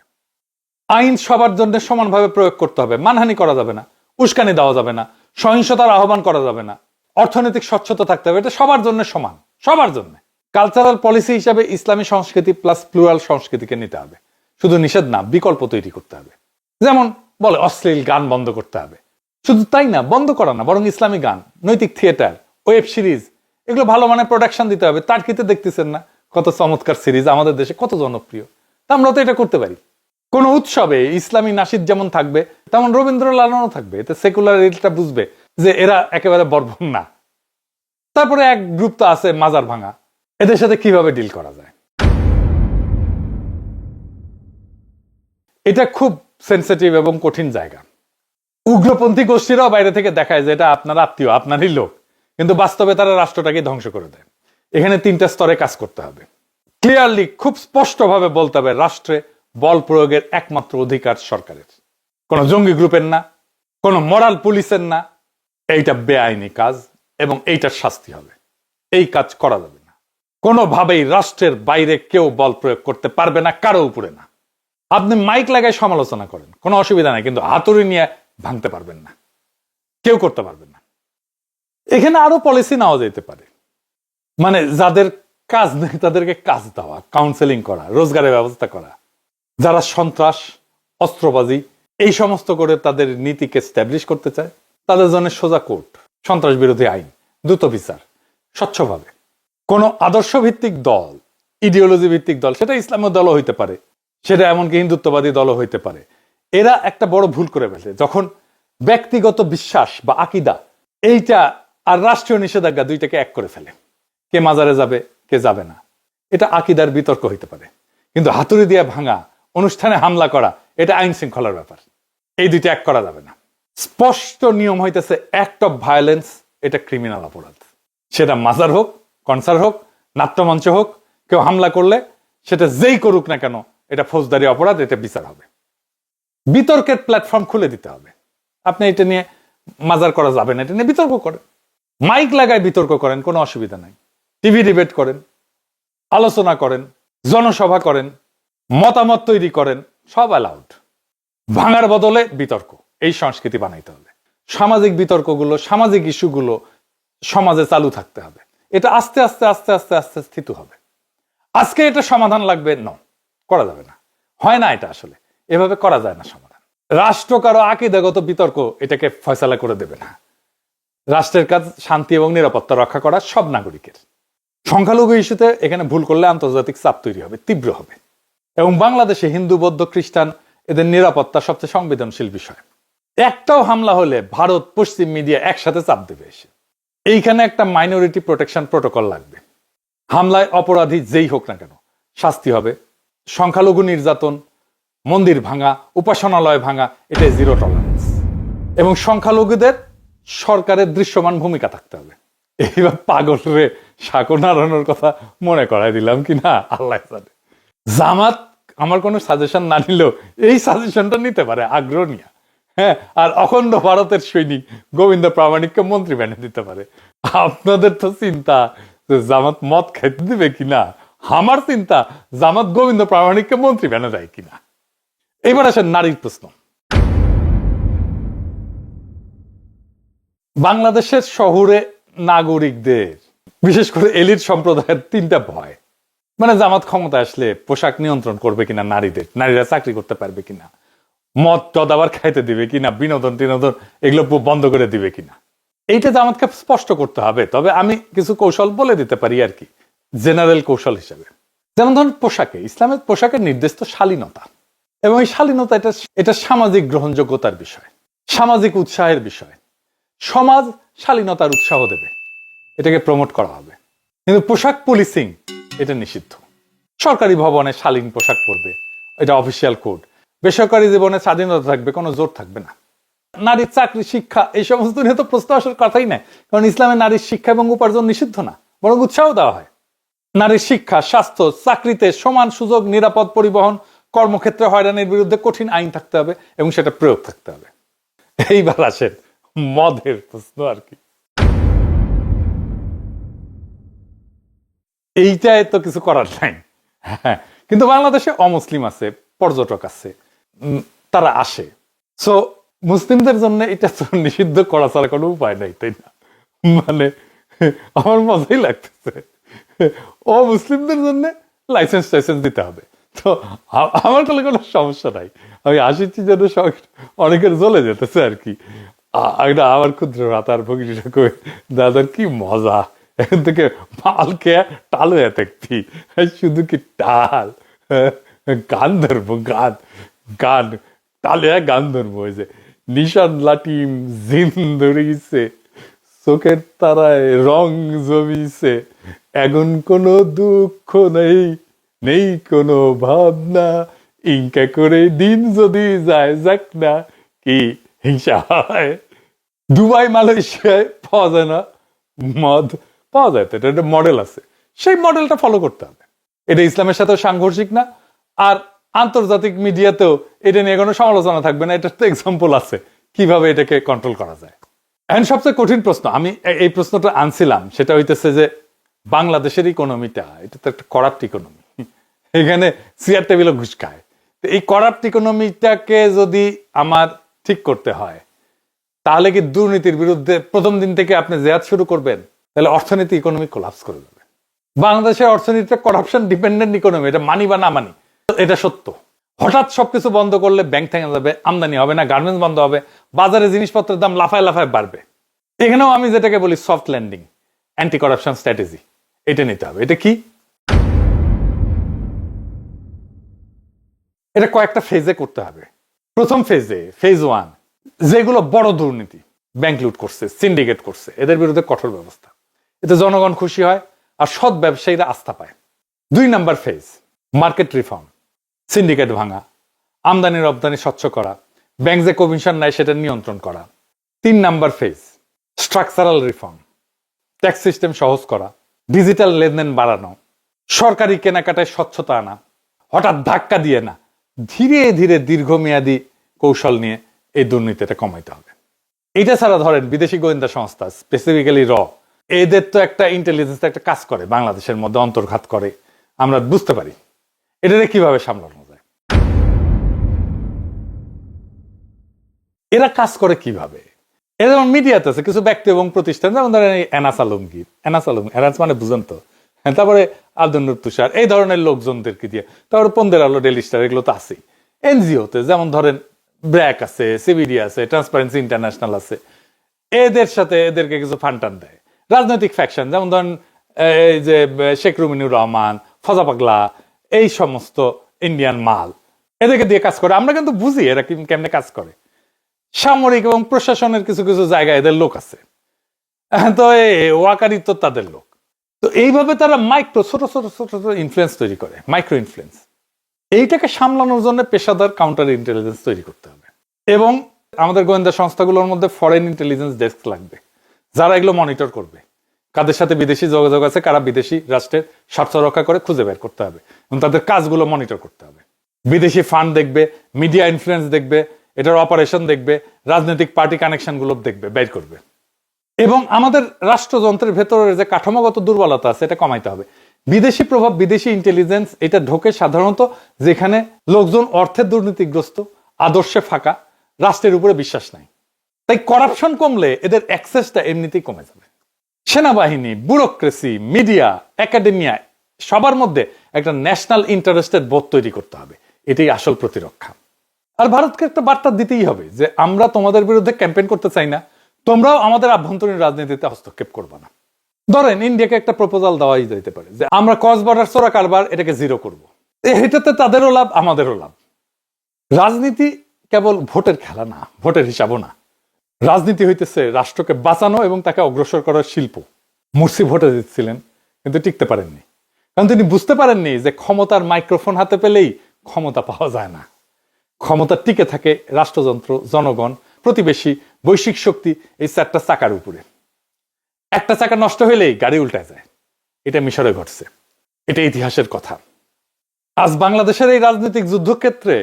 আইন সবার জন্য সমানভাবে প্রয়োগ করতে হবে, মানহানি করা যাবে না, উস্কানি দেওয়া যাবে না, সহিংসতার আহ্বান করা যাবে না, অর্থনৈতিক স্বচ্ছতা থাকতে হবে, এটা সবার জন্য সমান, সবার জন্য। কালচারাল পলিসি হিসাবে ইসলামী সংস্কৃতি প্লাস প্লুরাল সংস্কৃতিকে নিতে হবে, শুধু নিষেধ না, বিকল্প তৈরি করতে হবে। যেমন বলে অশ্লীল গান বন্ধ করতে হবে, শুধু তাই না, বন্ধ করা না, বরং ইসলামী গান, নৈতিক থিয়েটার, ওয়েব সিরিজ, এগুলো ভালো মানের প্রোডাকশন দিতে হবে। তার ক্ষেত্রে দেখতেছেন না কত চমৎকার সিরিজ আমাদের দেশে, কত জনপ্রিয়। আমরা তো এটা করতে পারি। কোন উৎসবে ইসলামী নাশিদ যেমন থাকবে, তেমন রবীন্দ্র লালনও থাকবে। এতে সেকুলার এটা বুঝবে যে এরা একেবারে বর্বর না। তারপরে এক গ্রুপ তো আছে মাজার ভাঙা, এদের সাথে কিভাবে ডিল করা যায়? এটা খুব সেন্সিটিভ এবং কঠিন জায়গা। উগ্রপন্থী গোষ্ঠীরাও বাইরে থেকে দেখায় যে এটা আপনার আত্মীয়, আপনারই লোক, কিন্তু বাস্তবে তারা রাষ্ট্রটাকে ধ্বংস করে দেয়। এখানে তিনটা স্তরে কাজ করতে হবে। ক্লিয়ারলি, খুব স্পষ্টভাবে বলতে হবে, রাষ্ট্রে বল প্রয়োগের একমাত্র অধিকার সরকারের, কোন জঙ্গি গ্রুপের না, কোন মরাল পুলিশের না। এইটা বেআইনি কাজ এবং এইটার শাস্তি হবে। এই কাজ করা যাবে না। কোনোভাবেই রাষ্ট্রের বাইরে কেউ বল প্রয়োগ করতে পারবে না, কারো উপরে না। আপনি মাইক লাগায় সমালোচনা করেন, কোনো অসুবিধা নাই, কিন্তু হাতুড়ি নিয়ে ভাঙতে পারবেন না, কেউ করতে পারবেন না। এখানে আরো পলিসি নেওয়া যেতে পারে, মানে যাদের কাজ নেই তাদেরকে কাজ দেওয়া, কাউন্সেলিং করা, রোজগারের ব্যবস্থা করা। যারা সন্ত্রাস, অস্ত্রবাজি এই সমস্ত করে তাদের নীতিকে স্ট্যাবলিশ করতে চায়, তাদের জন্য সোজা কোর্ট, সন্ত্রাস বিরোধী আইন, দ্রুত বিচার, স্বচ্ছভাবে। কোন আদর্শ ভিত্তিক দল, ইডিওলজি ভিত্তিক দল, সেটা ইসলামের দলও হইতে পারে, সেটা এমনকি হিন্দুত্ববাদী দলও হইতে পারে, এরা একটা বড় ভুল করে ফেলে যখন ব্যক্তিগত বিশ্বাস বা আকিদা এইটা আর রাষ্ট্রীয় নিষেধাজ্ঞা দুইটাকে এক করে ফেলে। কে মাজারে যাবে, কে যাবে না, এটা আকিদার বিতর্ক হইতে পারে, কিন্তু হাতুড়ি দিয়ে ভাঙা, অনুষ্ঠানে হামলা করা, এটা আইন শৃঙ্খলার ব্যাপার। এই দুইটা এক করা যাবে না। স্পষ্ট নিয়ম হইতেছে অ্যাক্ট অফ ভায়োলেন্স, এটা ক্রিমিনাল অপরাধ। সেটা মাজার হোক, কনসার্ট হোক, নাট্যমঞ্চ হোক, কেউ হামলা করলে সেটা যেই করুক না কেন, এটা ফৌজদারি অপরাধ, এটা বিচার হবে। বিতর্কের প্ল্যাটফর্ম খুলে দিতে হবে। আপনি এটা নিয়ে মাজার করা যাবে না, এটা নিয়ে বিতর্ক করেন, মাইক লাগায় বিতর্ক করেন, কোনো অসুবিধা নাই। টিভি ডিবেট করেন, আলোচনা করেন, জনসভা করেন, মতামত তৈরি করেন, সব অ্যালাউড। ভাঙার বদলে বিতর্ক, এই সংস্কৃতি বানাইতে হবে। সামাজিক বিতর্কগুলো, সামাজিক ইস্যুগুলো সমাজে চালু থাকতে হবে। এটা আস্তে আস্তে আস্তে আস্তে আস্তে স্থিত হবে। আজকে এটা সমাধান লাগবে, করা যাবে না, হয় না, এটা আসলে এভাবে করা যায় না সমাধান। রাষ্ট্র কারো আকীদাগত বিতর্ক এটাকে ফয়সালা করে দেবে না। রাষ্ট্রের কাজ শান্তি এবং নিরাপত্তা রক্ষা করা সব নাগরিকের। সংখ্যালঘু ইস্যুতে এখানে ভুল করলে আন্তর্জাতিক চাপ তৈরি হবে, তীব্র হবে। এবং বাংলাদেশে হিন্দু, বৌদ্ধ, খ্রিস্টান এদের নিরাপত্তা সবচেয়ে সংবেদনশীল বিষয়। একটাও হামলা হলে ভারত, পশ্চিম মিডিয়া একসাথে চাপ দেবে এসে। এইখানে একটা মাইনরিটি প্রোটেকশন প্রোটোকল লাগবে। হামলায় অপরাধী যেই হোক না কেন শাস্তি হবে। সংখ্যালঘু নির্যাতন, মন্দির ভাঙা, উপাসনালয় ভাঙা, এটাই জিরো টলারেন্স। এবং সংখ্যালঘুদের সরকারের দৃশ্যমান ভূমিকা থাকতে হবে। এইবার পাগল রে সাঁকো নাড়ানোর কথা মনে করাই দিলাম কিনা আল্লাহ জানে। জামাত আমার কোনো সাজেশন না নিলেও এই সাজেশনটা নিতে পারে, আগ্রহ নিয়ে। হ্যাঁ, আর অখণ্ড ভারতের সৈনিক গোবিন্দ প্রামাণিককে মন্ত্রী বানিয়ে দিতে পারে। আপনাদের তো চিন্তা যে জামাত মদ খাইতে দিবে কিনা, আমার চিন্তা জামাত গোবিন্দ প্রামাণিককে মন্ত্রী বানিয়ে দেয় কিনা। এবার আসেন নারীর প্রশ্ন। বাংলাদেশের শহুরে নাগরিকদের, বিশেষ করে এলিট সম্প্রদায়ের তিনটা ভয়। মানে জামাত ক্ষমতা আসলে পোশাক নিয়ন্ত্রণ করবে কিনা নারীদের, নারীরা চাকরি করতে পারবে কিনা, মদ টদ আবার খাইতে দিবে কিনা, বিনোদন টিনোদন এগুলো বন্ধ করে দিবে কিনা। এইটা জামাতকে স্পষ্ট করতে হবে। তবে আমি কিছু কৌশল বলে দিতে পারি আর কি, জেনারেল কৌশল হিসেবে। যেমন ধরুন পোশাকে, ইসলামের পোশাকের নির্দেশ তো শালীনতা, এবং এই শালীনতা এটা সামাজিক গ্রহণযোগ্যতার বিষয়, সামাজিক উৎসাহের বিষয়। সমাজ শালীনতার উৎসাহ দেবে, এটাকে প্রমোট করা হবে। কিন্তু পোশাক পুলিশিং এটা নিষিদ্ধ। সরকারি ভবনে শালীন পোশাক পরবে, এটা অফিসিয়াল কোড। বেসরকারি জীবনে স্বাধীনতা থাকবে, কোনো জোর থাকবে না। নারীর চাকরি, শিক্ষা এই সমস্ত নিয়ে তো প্রশ্ন আসার কথাই নাই, কারণ ইসলামে নারীর শিক্ষা এবং উপার্জন নিষিদ্ধ না, বরং উৎসাহ দেওয়া হয়। নারীর শিক্ষা, স্বাস্থ্য, চাকরিতে সমান সুযোগ, নিরাপদ পরিবহন, কর্মক্ষেত্রে হয়রানির বিরুদ্ধে কঠিন আইন থাকতে হবে এবং সেটা প্রয়োগ থাকতে হবে। এইবার আসেন মদের প্রশ্ন আর কি। এইটাই তো কিছু করার নাই। হ্যাঁ, কিন্তু বাংলাদেশে অমুসলিম আছে, পর্যটক আছে, তারা আসে। সো মুসলিমদের জন্য এটা তো নিষিদ্ধ করা ছাড়া কোনো উপায় নাই, তাই না? মানে আমার মজাই লাগতেছে, ও মুসলিমদের জন্য লাইসেন্স টাইসেন্স দিতে হবে। তো আমার কোনো সমস্যা নাই, আমি আসিছি যেন অনেকের জ্বলে যেতেছে আর কি। আমার ক্ষুদ্র রাতার ভগিনীটা কই, দাদার কি মজা, এখান থেকে মালকে টাল হয়ে থাকতি, শুধু কি টাল, গান ধরবো, গান গান টালে গান ধরবো। ওই যে নিশান লাটিম জিন ধরিছে, চোখের তারায় রং জমিছে, এখন কোনো দুঃখ নেই, নেই কোনো ভাবনা, ইনকা করে দিন যদি যায় যাক না, কি হিংসা হয়। দুবাই মালয়েশিয়ায় পাওয়া যায় না মদ, পাওয়া যায় তো, এটা একটা মডেল আছে, সেই মডেলটা ফলো করতে হবে। এটা ইসলামের সাথে সাংঘর্ষিক না, আর আন্তর্জাতিক মিডিয়াতেও এটা নিয়ে কোনো সমালোচনা থাকবে না। এটার তো এক্সাম্পল আছে কিভাবে এটাকে কন্ট্রোল করা যায়। এখন সবচেয়ে কঠিন প্রশ্ন, আমি এই প্রশ্নটা আনছিলাম, সেটা হইতেছে যে বাংলাদেশের ইকোনমিটা, এটা তো একটা করাপ্ট ইকোনমি, এখানে চেয়ার টেবিলও ঘুষ খায়। তো এই করাপ্ট ইকোনমিটাকে যদি আমার ঠিক করতে হয়, তাহলে কি দুর্নীতির বিরুদ্ধে প্রথম দিন থেকে আপনি জেহাদ শুরু করবেন? তাহলে অর্থনীতি, ইকোনমি কোলাপস করে যাবে। বাংলাদেশের অর্থনীতিটা করাপশন ডিপেন্ডেন্ট ইকোনমি, এটা মানি বা না মানি, এটা সত্য। হঠাৎ সবকিছু বন্ধ করলে ব্যাংক থেকে যাবে, আমদানি হবে না, গার্মেন্টস বন্ধ হবে, বাজারে জিনিসপত্রের দাম লাফায় লাফায় বাড়বে। এখানেও আমি যেটাকে বলি soft landing, anti corruption strategy, এটা নিতে হবে। এটা কি? এটা কয়েকটা ফেজে করতে হবে। প্রথম ফেজে, ফেজ 1, যেগুলো বড় দুর্নীতি, ব্যাংক লুট করছে, সিন্ডিকেট করছে, এদের বিরুদ্ধে কঠোর ব্যবস্থা, এতে জনগণ খুশি হয় আর সৎ ব্যবসায়ীরা আস্থা পায়। 2 number phase, market reform, syndicate ভাঙা, আমদানি রপ্তানি স্বচ্ছ করা, ব্যাংক যে কমিশন নেয় সেটা নিয়ন্ত্রণ করা। 3 number phase, structural reform, tax system সহজ করা, ডিজিটাল লেনদেন বাড়ানো, সরকারি কেনাকাটায় স্বচ্ছতা আনা, হঠাৎ ধাক্কা দিয়ে না, ধীরে ধীরে দীর্ঘমেয়াদী কৌশল নিয়ে এই দুর্নীতিটা কমাইতে হবে। এটা ছাড়া ধরেন বিদেশি গোয়েন্দা সংস্থা, স্পেসিফিক্যালি এদের তো একটা ইন্টেলিজেন্স একটা কাজ করে, বাংলাদেশের মধ্যে অন্তর্ঘাত করে, আমরা বুঝতে পারি। এটাকে কিভাবে সামলানো যায়, এরা কাজ করে কিভাবে। এরা যেমন মিডিয়াতে আছে কিছু ব্যক্তি এবং প্রতিষ্ঠান, যেমন ধরেন এনাস আলমগীর, এনাস মানে বুঝেন তো, তারপরে আব্দুল নূর তুষার, এই ধরনের লোকজনদেরকে দিয়ে, তারপরে পন্দের আলো, ডেলি স্টার, এগুলো তো আছেই। এনজিওতে যেমন ধরেন ব্র্যাক আছে, সিবিডি আছে, ট্রান্সপারেন্সি ইন্টারন্যাশনাল আছে, এদের সাথে এদেরকে কিছু ফান্ড টান দেয়। রাজনৈতিক ফ্যাকশন, যেমন ধরেন এই যে শেখ রুমিনুর রহমান, ফজা পাগলা, এই সমস্ত ইন্ডিয়ান মাল এদেরকে দিয়ে কাজ করে। আমরা কিন্তু বুঝি এরা কেমনে কাজ করে। সামরিক এবং প্রশাসনের কিছু কিছু জায়গায় এদের লোক আছে, তো ওয়াকারি তো তাদের লোক। তো এইভাবে তারা মাইক্রো ছোট ছোট ছোট ছোট ইনফ্লুয়েন্স তৈরি করে, মাইক্রো ইনফ্লুয়েন্স। এইটাকে সামলানোর জন্য পেশাদার কাউন্টার ইন্টেলিজেন্স তৈরি করতে হবে, এবং আমাদের গোয়েন্দা সংস্থাগুলোর মধ্যে ফরেন ইন্টেলিজেন্স ডেস্ক লাগবে, যারা এগুলো মনিটর করবে। কাদের সাথে বিদেশি যোগাযোগ আছে, কারা বিদেশি রাষ্ট্রের স্বার্থ রক্ষা করে খুঁজে বের করতে হবে, এবং তাদের কাজগুলো মনিটর করতে হবে। বিদেশি ফান্ড দেখবে, মিডিয়া ইনফ্লুয়েন্স দেখবে, এটার অপারেশন দেখবে, রাজনৈতিক পার্টি কানেকশন গুলো দেখবে, বের করবে। এবং আমাদের রাষ্ট্রযন্ত্রের ভেতরে যে কাঠামোগত দুর্বলতা আছে এটা কমাইতে হবে। বিদেশি প্রভাব, বিদেশি ইন্টেলিজেন্স এটা ঢোকে সাধারণত যেখানে লোকজন অর্থের দুর্নীতিগ্রস্ত, আদর্শে ফাঁকা, রাষ্ট্রের উপরে বিশ্বাস নাই। তাই করাপশন কমলে এদের অ্যাক্সেসটা এমনিতেই কমে যাবে। সেনাবাহিনী, ব্যুরোক্রেসি, মিডিয়া, একাডেমিয়া সবার মধ্যে একটা ন্যাশনাল ইন্টারেস্টেড বোধ তৈরি করতে হবে। এটাই আসল প্রতিরক্ষা। আর ভারতকে একটা বার্তা দিতেই হবে যে আমরা তোমাদের বিরুদ্ধে ক্যাম্পেইন করতে চাই না, তোমরাও আমাদের আভ্যন্তরীণ রাজনীতিতে হস্তক্ষেপ করবে না। ধরেন ইন্ডিয়াকে একটা প্রপোজাল দেওয়াই যেতে পারে যে আমরা ক্রস বর্ডার চোরা কারবার এটাকে জিরো করব। এটাতে তাদেরও লাভ, আমাদেরও লাভ। রাজনীতি কেবল ভোটের খেলা না, ভোটের হিসাবও না। রাজনীতি হইতেছে রাষ্ট্রকে বাঁচানো এবং তাকে অগ্রসর করার শিল্প। মুরসি ভোটে জিতছিলেন কিন্তু টিকতে পারেননি, কারণ তিনি বুঝতে পারেননি যে ক্ষমতার মাইক্রোফোন হাতে পেলেই ক্ষমতা পাওয়া যায় না। ক্ষমতা টিকে থাকে রাষ্ট্রযন্ত্র, জনগণ, প্রতিবেশী, বৈশ্বিক শক্তি, এই চারটা চাকার উপরে। একটা চাকা নষ্ট হইলেই গাড়ি উল্টায় যায়। এটা মিশরে ঘটছে, এটা ইতিহাসের কথা। আজ বাংলাদেশের এই রাজনৈতিক যুদ্ধক্ষেত্রে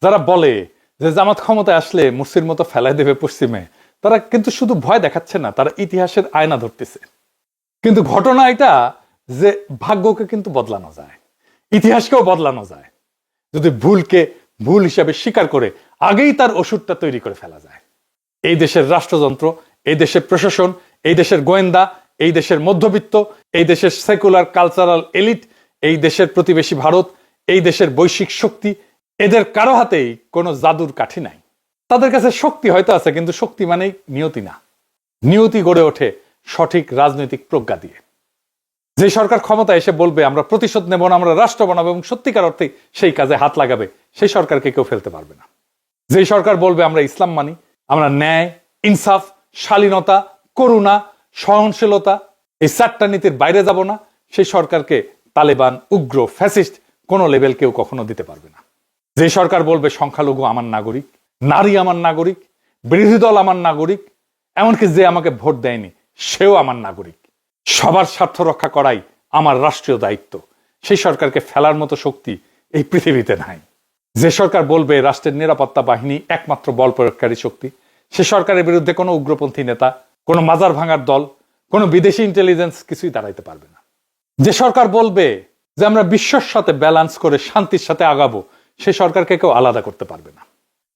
যারা বলে যে জামাত ক্ষমতায় আসলে মুরসির মতো ফেলাই দেবে পশ্চিমে, তারা কিন্তু শুধু ভয় দেখাচ্ছে না, তারা ইতিহাসের আয়না ধরতেছে। কিন্তু ঘটনা এটা যে ভাগ্যকে কিন্তু বদলানো যায়, ইতিহাসকেও বদলানো যায়, যদি ভুলকে ভুল হিসাবে স্বীকার করে আগেই তার ওষুধটা তৈরি করে ফেলা যায়। এই দেশের রাষ্ট্রযন্ত্র, এই দেশের প্রশাসন, এই দেশের গোয়েন্দা, এই দেশের মধ্যবিত্ত, এই দেশের সেকুলার কালচারাল এলিট, এই দেশের প্রতিবেশী ভারত, এই দেশের বৈশ্বিক শক্তি, এদের কারো হাতেই কোনো জাদুর কাঠি নাই। তাদের কাছে শক্তি হয়তো আছে, কিন্তু শক্তি মানেই নিয়তি না। নিয়তি গড়ে ওঠে সঠিক রাজনৈতিক প্রজ্ঞা দিয়ে। যে সরকার ক্ষমতা এসে বলবে আমরা প্রতিশোধ নেব না, আমরা রাষ্ট্র বানাবো, এবং সত্যিকার অর্থে সেই কাজে হাত লাগাবে, সেই সরকারকে কেউ ফেলতে পারবে না। যে সরকার বলবে আমরা ইসলাম মানি, আমরা ন্যায়, ইনসাফ, শালীনতা, করুণা, সহনশীলতা, এই চারটা নীতির বাইরে যাব না, সেই সরকারকে তালেবান, উগ্র, ফ্যাসিস্ট কোনো লেভেল কেউ কখনো দিতে পারবে না। যে সরকার বলবে সংখ্যালঘু আমার নাগরিক, নারী আমার নাগরিক, বিরোধী দল আমার নাগরিক, এমনকি যে আমাকে ভোট দেয়নি সেও আমার নাগরিক, সবার স্বার্থ রক্ষা করাই আমার রাষ্ট্রীয় দায়িত্ব, সেই সরকারকে ফেলার মতো শক্তি এই পৃথিবীতে নাই। যে সরকার বলবে রাষ্ট্রের নিরাপত্তা বাহিনী একমাত্র বল প্রয়োগকারী শক্তি, সে সরকারের বিরুদ্ধে কোনো উগ্রপন্থী নেতা, কোনো মাজার ভাঙার দল, কোনো বিদেশি ইন্টেলিজেন্স কিছুই দাঁড়াইতে পারবে না। যে সরকার বলবে যে আমরা বিশ্বর সাথে ব্যালেন্স করে শান্তির সাথে আগাবো, সে সরকারকে কেউ আলাদা করতে পারবে না।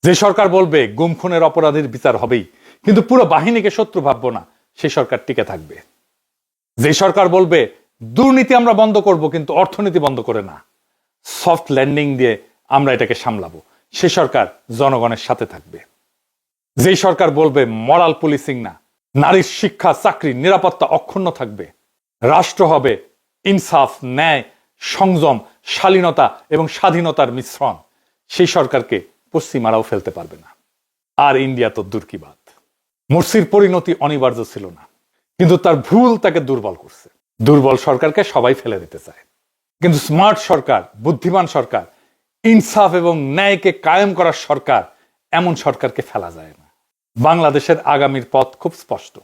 যে সরকার বলবে গুম খুনের অপরাধীর বিচার হবেই, কিন্তু পুরো বাহিনীকে শত্রু ভাববো না, সেই সরকার টিকে থাকবে। যে সরকার বলবে দুর্নীতি আমরা বন্ধ করব কিন্তু অর্থনীতি বন্ধ করে না, সফট ল্যান্ডিং দিয়ে আমরা এটাকে সামলাবো, সে সরকার জনগণের সাথে থাকবে। যে সরকার বলবে মরাল পুলিশিং না, নারীর শিক্ষা, চাকরি, নিরাপত্তা অক্ষুণ্ণ থাকবে, রাষ্ট্র হবে ইনসাফ, ন্যায়, সংযম, শালীনতা এবং স্বাধীনতার মিশ্রণ, সেই সরকারকে পশ্চিমারাও ফেলতে পারবে না। আর ইন্ডিয়া তো দূর কি বাত। মুরসির পরিণতি অনিবার্য ছিল না, কিন্তু তার ভুল তাকে দুর্বল করছে। দুর্বল সরকারকে সবাই ফেলে দিতে চায়, কিন্তু স্মার্ট সরকার, বুদ্ধিমান সরকার, ইনসাফ এবং ন্যায়কে কায়েম করার সরকার, এমন সরকারকে ফেলা যায় না। বাংলাদেশের আগামীর পথ খুব স্পষ্ট।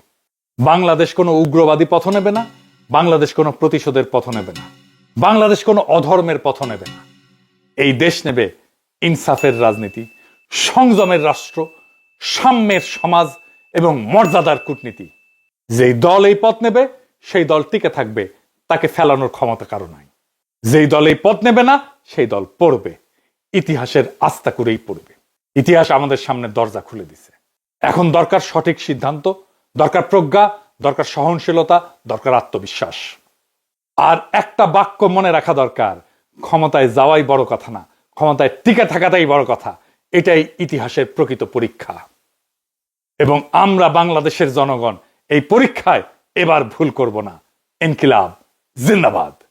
বাংলাদেশ কোনো উগ্রবাদী পথ নেবে না, বাংলাদেশ কোনো প্রতিশোধের পথ নেবে না, বাংলাদেশ কোনো অধর্মের পথ নেবে না। এই দেশ নেবে ইনসাফের রাজনীতি, সংযমের রাষ্ট্র, সাম্যের সমাজ এবং মর্যাদার কূটনীতি। যেই দল এই পথ নেবে সেই দল টিকে থাকবে, তাকে ফেলানোর ক্ষমতা কারো নাই। যেই দল এই পথ নেবে না সেই দল পড়বে, ইতিহাসের আস্থা করেই পড়বে। ইতিহাস আমাদের সামনে দরজা খুলে দিছে। এখন দরকার সঠিক সিদ্ধান্ত, দরকার প্রজ্ঞা, দরকার সহনশীলতা, দরকার আত্মবিশ্বাস। আর একটা বাক্য মনে রাখা দরকার, ক্ষমতায় যাওয়াই বড় কথা না, ক্ষমতায় টিকে থাকাটাই বড় কথা। এটাই ইতিহাসের প্রকৃত পরীক্ষা, এবং আমরা বাংলাদেশের জনগণ এই পরীক্ষায় এবার ভুল করব না, ইনকিলাব জিন্দাবাদ।